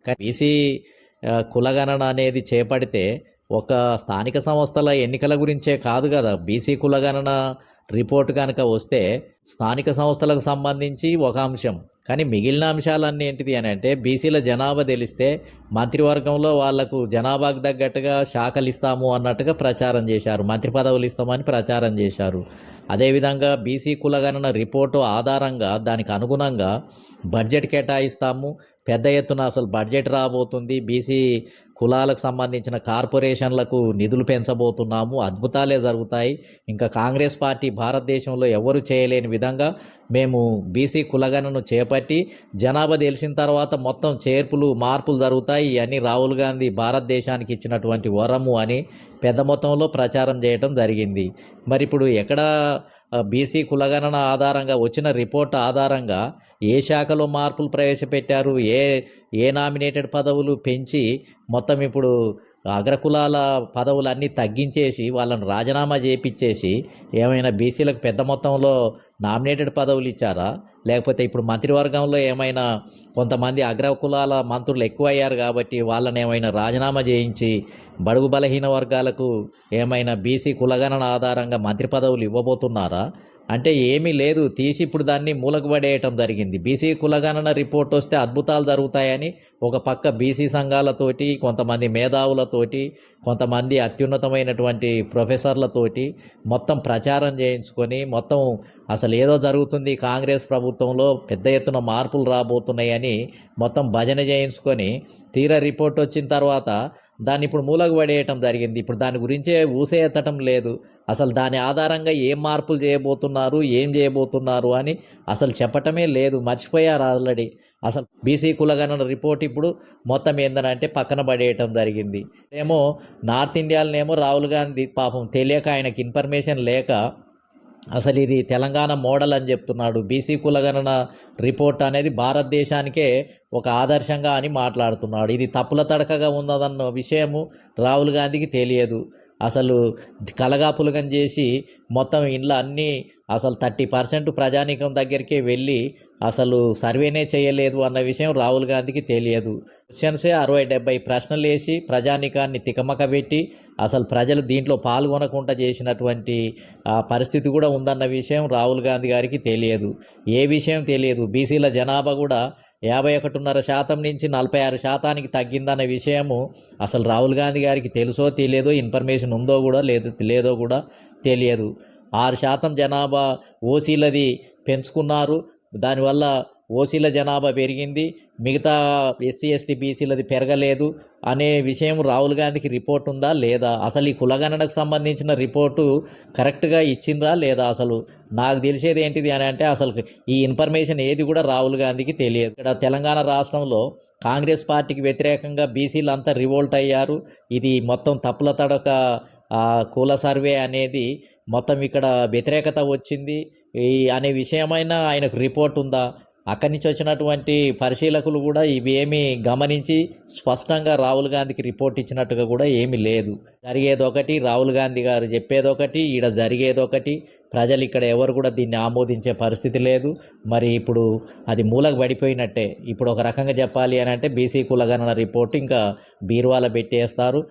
కానీ బీసీ కులగణన అనేది చేపడితే ఒక స్థానిక సంస్థల ఎన్నికల గురించే కాదు కదా. బీసీ కులగణన రిపోర్ట్ కనుక వస్తే స్థానిక సంస్థలకు సంబంధించి ఒక అంశం, కానీ మిగిలిన అంశాలన్నీ ఏంటిది అని అంటే బీసీల జనాభా తెలిస్తే మంత్రివర్గంలో వాళ్లకు జనాభాకు తగ్గట్టుగా శాఖలు ఇస్తాము అన్నట్టుగా ప్రచారం చేశారు, మంత్రి పదవులు ఇస్తామని ప్రచారం చేశారు. అదేవిధంగా బీసీ కులగణన రిపోర్టు ఆధారంగా దానికి అనుగుణంగా బడ్జెట్ కేటాయిస్తాము, పెద్ద ఎత్తున అసలు బడ్జెట్ రాబోతుంది, బీసీ కులాలకు సంబంధించిన కార్పొరేషన్లకు నిధులు పెంచబోతున్నాము, అద్భుతాలే జరుగుతాయి, ఇంకా కాంగ్రెస్ పార్టీ భారతదేశంలో ఎవరు చేయలేని విధంగా మేము బీసీ కులగణను చేపట్టి జనాభా తెలిసిన తర్వాత మొత్తం చేర్పులు మార్పులు జరుగుతాయి, ఇవన్నీ రాహుల్ గాంధీ భారతదేశానికి ఇచ్చినటువంటి వరము అని పెద్ద మొత్తంలో ప్రచారం చేయడం జరిగింది. మరి ఇప్పుడు ఎక్కడ బీసీ కులగణన ఆధారంగా వచ్చిన రిపోర్ట్ ఆధారంగా ఏ శాఖలో మార్పులు ప్రవేశపెట్టారు, ఏ నామినేటెడ్ పదవులు పెంచి మొత్తం ఇప్పుడు అగ్రకులాల పదవులన్నీ తగ్గించేసి వాళ్ళని రాజీనామా చేపించేసి ఏమైనా బీసీలకు పెద్ద మొత్తంలో నామినేటెడ్ పదవులు ఇచ్చారా, లేకపోతే ఇప్పుడు మంత్రివర్గంలో ఏమైనా కొంతమంది అగ్రకులాల మంత్రులు ఎక్కువయ్యారు కాబట్టి వాళ్ళని ఏమైనా రాజీనామా చేయించి బడుగు బలహీన వర్గాలకు ఏమైనా బీసీ కులగణన ఆధారంగా మంత్రి పదవులు ఇవ్వబోతున్నారా అంటే ఏమీ లేదు. తీసి ఇప్పుడు దాన్ని మూలకు పడేయటం జరిగింది. బీసీ కులగణన రిపోర్ట్ వస్తే అద్భుతాలు జరుగుతాయని ఒక పక్క బీసీ సంఘాలతోటి, కొంతమంది మేధావులతోటి, కొంతమంది అత్యున్నతమైనటువంటి ప్రొఫెసర్లతోటి మొత్తం ప్రచారం చేయించుకొని మొత్తం అసలు ఏదో జరుగుతుంది, కాంగ్రెస్ ప్రభుత్వంలో పెద్ద ఎత్తున మార్పులు రాబోతున్నాయని మొత్తం భజన చేయించుకొని తీరా రిపోర్ట్ వచ్చిన తర్వాత దాన్ని ఇప్పుడు మూలకు పడేయటం జరిగింది. ఇప్పుడు దాని గురించే ఊసే ఎత్తటం లేదు. అసలు దాని ఆధారంగా ఏం మార్పులు చేయబోతున్నారు, ఏం చేయబోతున్నారు అని అసలు చెప్పటమే లేదు, మర్చిపోయారు ఆల్రెడీ. అసలు బీసీ కులగణన రిపోర్ట్ ఇప్పుడు మొత్తం ఏందనంటే పక్కన పడేయటం జరిగింది. ఏమో నార్త్ ఇండియాలోనేమో రాహుల్ గాంధీ పాపం తెలియక, ఆయనకి ఇన్ఫర్మేషన్ లేక అసలు ఇది తెలంగాణ మోడల్ అని చెప్తున్నాడు. బీసీ కులగణన రిపోర్ట్ అనేది భారతదేశానికే ఒక ఆదర్శంగా అని మాట్లాడుతున్నాడు. ఇది తప్పుల తడకగా ఉన్నదన్న విషయము రాహుల్ గాంధీకి తెలియదు. అసలు కలగాపులగం చేసి మొత్తం ఇంట్లో అన్నీ అసలు 30% ప్రజానీకం దగ్గరికే వెళ్ళి అసలు సర్వేనే చేయలేదు అన్న విషయం రాహుల్ గాంధీకి తెలియదు. క్వశ్చన్సే 60-70 ప్రశ్నలు వేసి ప్రజానీకాన్ని తికమక పెట్టి అసలు ప్రజలు దీంట్లో పాల్గొనకుండా చేసినటువంటి పరిస్థితి కూడా ఉందన్న విషయం రాహుల్ గాంధీ గారికి తెలియదు. ఏ విషయం తెలియదు. బీసీల జనాభా కూడా 51.5% నుంచి 46% తగ్గిందన్న విషయము అసలు రాహుల్ గాంధీ గారికి తెలుసో తెలియదో, ఇన్ఫర్మేషన్ ఉందో కూడా లేదో కూడా తెలియదు. 6% జనాభా ఓసీలది పెంచుకున్నారు, దానివల్ల ఓసీల జనాభా పెరిగింది, మిగతా ఎస్సీ ఎస్టీ బీసీలది పెరగలేదు అనే విషయం రాహుల్ గాంధీకి రిపోర్ట్ ఉందా లేదా, అసలు ఈ కులగణనకు సంబంధించిన రిపోర్టు కరెక్ట్గా ఇచ్చిందా లేదా, అసలు నాకు తెలిసేది ఏంటిది అని అంటే అసలు ఈ ఇన్ఫర్మేషన్ ఏది కూడా రాహుల్ గాంధీకి తెలియదు. ఇక్కడ తెలంగాణ రాష్ట్రంలో కాంగ్రెస్ పార్టీకి వ్యతిరేకంగా బీసీలు అంతా రివోల్ట్ అయ్యారు. ఇది మొత్తం తప్పుల తడక కుల సర్వే అనేది మొత్తం ఇక్కడ వ్యతిరేకత వచ్చింది అనే విషయమైనా ఆయనకు రిపోర్ట్ ఉందా? అక్కడి నుంచి వచ్చినటువంటి పరిశీలకులు కూడా ఇవేమీ గమనించి స్పష్టంగా రాహుల్ గాంధీకి రిపోర్ట్ ఇచ్చినట్టుగా కూడా ఏమీ లేదు. జరిగేదొకటి, రాహుల్ గాంధీ గారు చెప్పేదొకటి, ఈడ జరిగేదొకటి. ప్రజలు ఇక్కడ ఎవరు కూడా దీన్ని ఆమోదించే పరిస్థితి లేదు. మరి ఇప్పుడు అది మూలకు పడిపోయినట్టే. ఇప్పుడు ఒక రకంగా చెప్పాలి అని అంటే బీసీ కులగణన రిపోర్ట్ ఇంకా బీరువాల పెట్టేస్తారు.